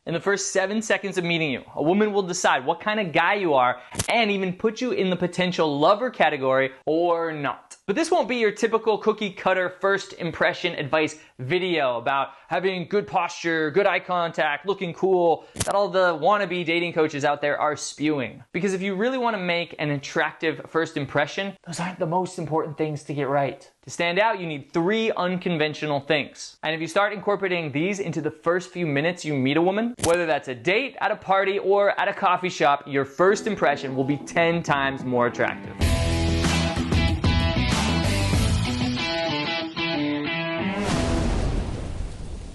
In the first 7 seconds of meeting you, a woman will decide what kind of guy you are and even put you in the potential lover category or not. But this won't be your typical cookie cutter first impression advice video about having good posture, good eye contact, looking cool, that all the wannabe dating coaches out there are spewing. Because if you really want to make an attractive first impression, those aren't the most important things to get right. To stand out, you need 3 unconventional things. And if you start incorporating these into the first few minutes you meet a woman, whether that's a date, at a party, or at a coffee shop, your first impression will be 10 times more attractive.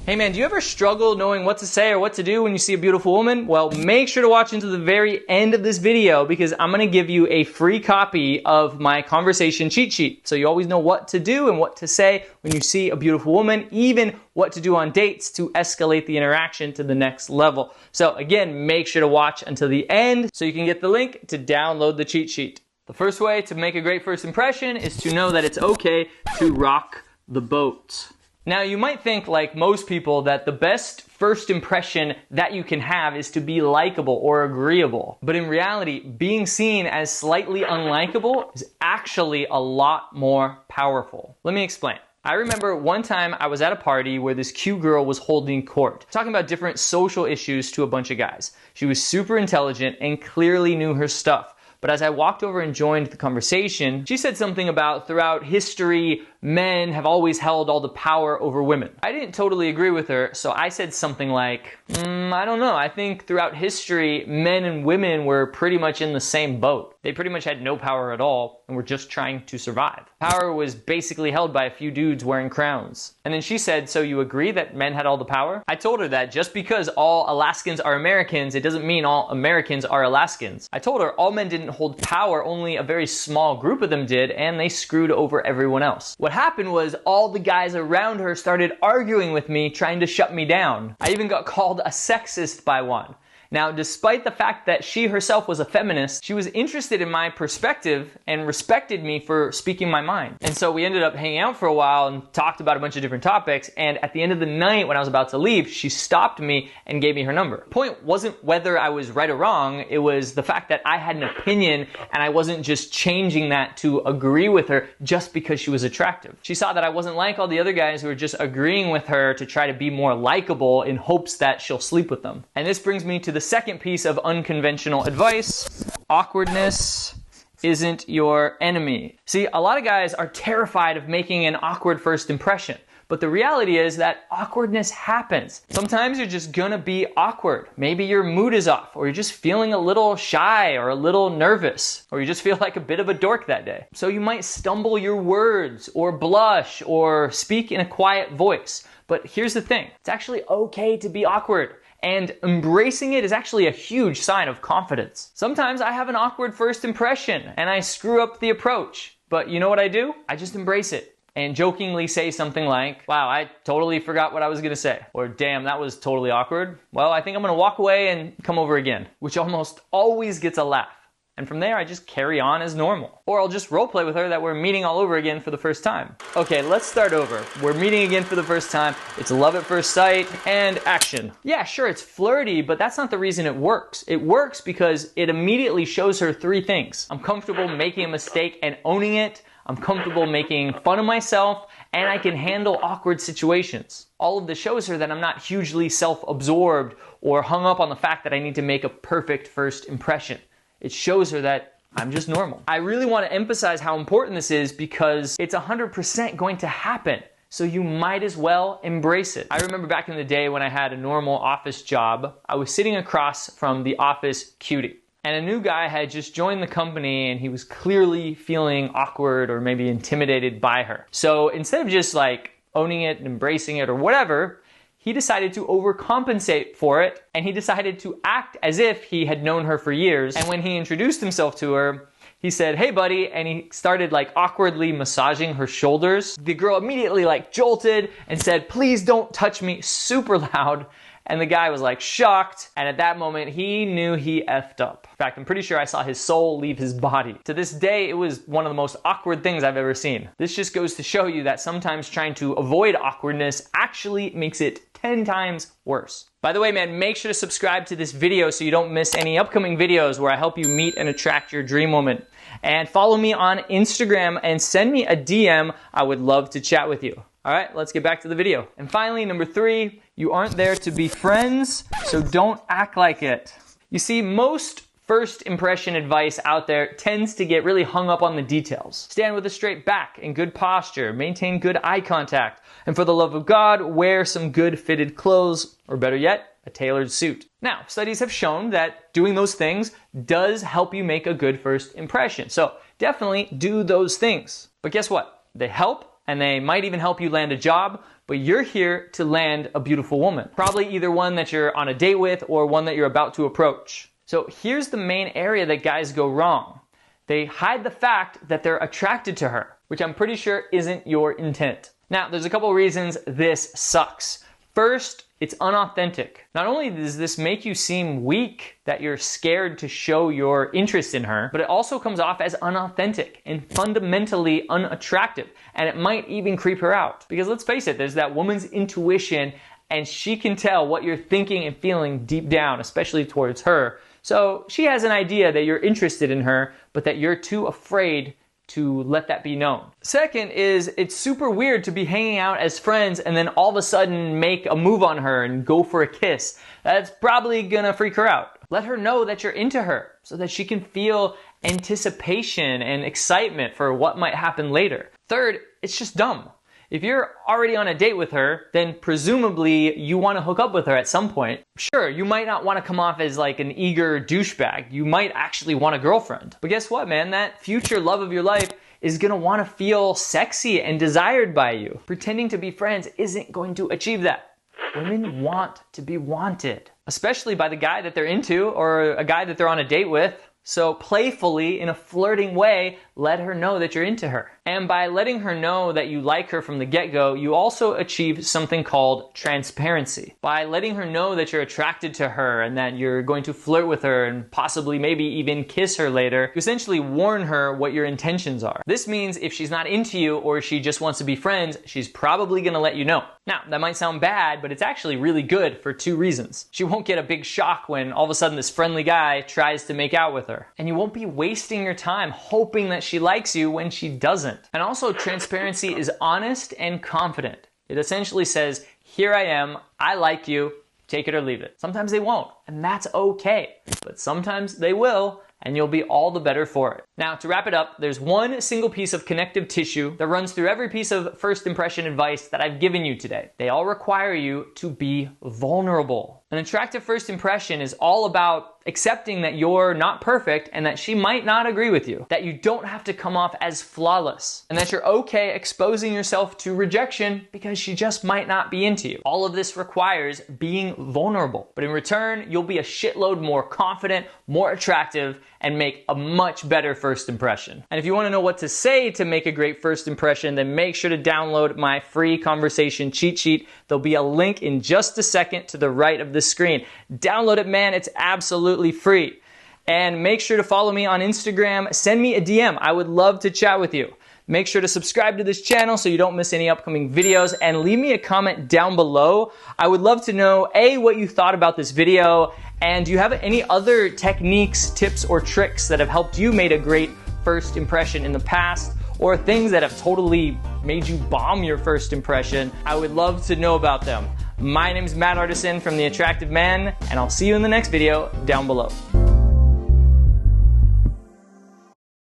Hey man, do you ever struggle knowing what to say or what to do when you see a beautiful woman? Well, make sure to watch until the very end of this video because I'm gonna give you a free copy of my conversation cheat sheet. So you always know what to do and what to say when you see a beautiful woman, even what to do on dates to escalate the interaction to the next level. So again, make sure to watch until the end so you can get the link to download the cheat sheet. The first way to make a great first impression is to know that it's okay to rock the boat. Now, you might think, like most people, that the best first impression that you can have is to be likable or agreeable. But in reality, being seen as slightly unlikable is actually a lot more powerful. Let me explain. I remember one time I was at a party where this cute girl was holding court, talking about different social issues to a bunch of guys. She was super intelligent and clearly knew her stuff. But as I walked over and joined the conversation, she said something about throughout history, men have always held all the power over women. I didn't totally agree with her, so I said something like, I don't know, I think throughout history, men and women were pretty much in the same boat. They pretty much had no power at all and were just trying to survive. Power was basically held by a few dudes wearing crowns. And then she said, so you agree that men had all the power? I told her that just because all Alaskans are Americans, it doesn't mean all Americans are Alaskans. I told her all men didn't hold power, only a very small group of them did, and they screwed over everyone else. What happened was all the guys around her started arguing with me, trying to shut me down. I even got called a sexist by one. Now, despite the fact that she herself was a feminist, she was interested in my perspective and respected me for speaking my mind. And so we ended up hanging out for a while and talked about a bunch of different topics. And at the end of the night, when I was about to leave, she stopped me and gave me her number. The point wasn't whether I was right or wrong. It was the fact that I had an opinion and I wasn't just changing that to agree with her just because she was attractive. She saw that I wasn't like all the other guys who were just agreeing with her to try to be more likable in hopes that she'll sleep with them. And this brings me to the second piece of unconventional advice. Awkwardness isn't your enemy. See, a lot of guys are terrified of making an awkward first impression. But the reality is that awkwardness happens. Sometimes you're just gonna be awkward. Maybe your mood is off, or you're just feeling a little shy or a little nervous, or you just feel like a bit of a dork that day. So you might stumble your words, or blush, or speak in a quiet voice. But here's the thing, it's actually okay to be awkward. And embracing it is actually a huge sign of confidence. Sometimes I have an awkward first impression and I screw up the approach. But you know what I do? I just embrace it and jokingly say something like, wow, I totally forgot what I was gonna say. Or damn, that was totally awkward. Well, I think I'm gonna walk away and come over again, which almost always gets a laugh. And from there, I just carry on as normal. Or I'll just role play with her that we're meeting all over again for the first time. Okay, let's start over. We're meeting again for the first time. It's love at first sight and action. Yeah, sure, it's flirty, but that's not the reason it works. It works because it immediately shows her 3 things. I'm comfortable making a mistake and owning it. I'm comfortable making fun of myself, and I can handle awkward situations. All of this shows her that I'm not hugely self-absorbed or hung up on the fact that I need to make a perfect first impression. It shows her that I'm just normal. I really want to emphasize how important this is because it's 100% going to happen. So you might as well embrace it. I remember back in the day when I had a normal office job, I was sitting across from the office cutie. And a new guy had just joined the company and he was clearly feeling awkward or maybe intimidated by her. So instead of just like owning it and embracing it or whatever, he decided to overcompensate for it, and he decided to act as if he had known her for years. And when he introduced himself to her, he said, hey buddy, and he started like awkwardly massaging her shoulders. The girl immediately like jolted and said, please don't touch me, super loud. And the guy was like shocked, and at that moment he knew he effed up. In fact, I'm pretty sure I saw his soul leave his body. To this day, it was one of the most awkward things I've ever seen. This just goes to show you that sometimes trying to avoid awkwardness actually makes it 10 times worse. By the way, man, make sure to subscribe to this video so you don't miss any upcoming videos where I help you meet and attract your dream woman. And follow me on Instagram and send me a DM. I would love to chat with you. All right, let's get back to the video. And finally, number 3, you aren't there to be friends, so don't act like it. You see, most first impression advice out there tends to get really hung up on the details. Stand with a straight back and good posture, maintain good eye contact, and for the love of God, wear some good fitted clothes, or better yet, a tailored suit. Now, studies have shown that doing those things does help you make a good first impression. So definitely do those things. But guess what? They help, and they might even help you land a job, but you're here to land a beautiful woman. Probably either one that you're on a date with or one that you're about to approach. So here's the main area that guys go wrong. They hide the fact that they're attracted to her, which I'm pretty sure isn't your intent. Now, there's a couple reasons this sucks. First, it's unauthentic. Not only does this make you seem weak, that you're scared to show your interest in her, but it also comes off as unauthentic and fundamentally unattractive. And it might even creep her out. Because let's face it, there's that woman's intuition, and she can tell what you're thinking and feeling deep down, especially towards her. So she has an idea that you're interested in her, but that you're too afraid to let that be known. Second is, it's super weird to be hanging out as friends and then all of a sudden make a move on her and go for a kiss. That's probably gonna freak her out. Let her know that you're into her so that she can feel anticipation and excitement for what might happen later. Third, it's just dumb. If you're already on a date with her, then presumably you want to hook up with her at some point. Sure, you might not want to come off as like an eager douchebag. You might actually want a girlfriend. But guess what, man? That future love of your life is going to want to feel sexy and desired by you. Pretending to be friends isn't going to achieve that. Women want to be wanted, especially by the guy that they're into or a guy that they're on a date with. So playfully, in a flirting way, let her know that you're into her. And by letting her know that you like her from the get-go, you also achieve something called transparency. By letting her know that you're attracted to her and that you're going to flirt with her and possibly maybe even kiss her later, you essentially warn her what your intentions are. This means if she's not into you or she just wants to be friends, she's probably gonna let you know. Now, that might sound bad, but it's actually really good for 2 reasons. She won't get a big shock when all of a sudden this friendly guy tries to make out with her. And you won't be wasting your time hoping that she likes you when she doesn't. And also, transparency is honest and confident. It essentially says, here I am, I like you, take it or leave it. Sometimes they won't, and that's okay. But sometimes they will, and you'll be all the better for it. Now, to wrap it up, there's one single piece of connective tissue that runs through every piece of first impression advice that I've given you today. They all require you to be vulnerable. An attractive first impression is all about accepting that you're not perfect and that she might not agree with you, that you don't have to come off as flawless, and that you're okay exposing yourself to rejection because she just might not be into you. All of this requires being vulnerable, but in return, you'll be a shitload more confident, more attractive, and make a much better first impression. And if you want to know what to say to make a great first impression, then make sure to download my free conversation cheat sheet. There'll be a link in just a second to the right of the screen. Download it, man. It's absolutely free. And make sure to follow me on Instagram. Send me a DM. I would love to chat with you. Make sure to subscribe to this channel so you don't miss any upcoming videos, and leave me a comment down below. I would love to know, A, what you thought about this video, and do you have any other techniques, tips, or tricks that have helped you make a great first impression in the past, or things that have totally made you bomb your first impression? I would love to know about them. My name is Matt Artisan from The Attractive Man, and I'll see you in the next video down below.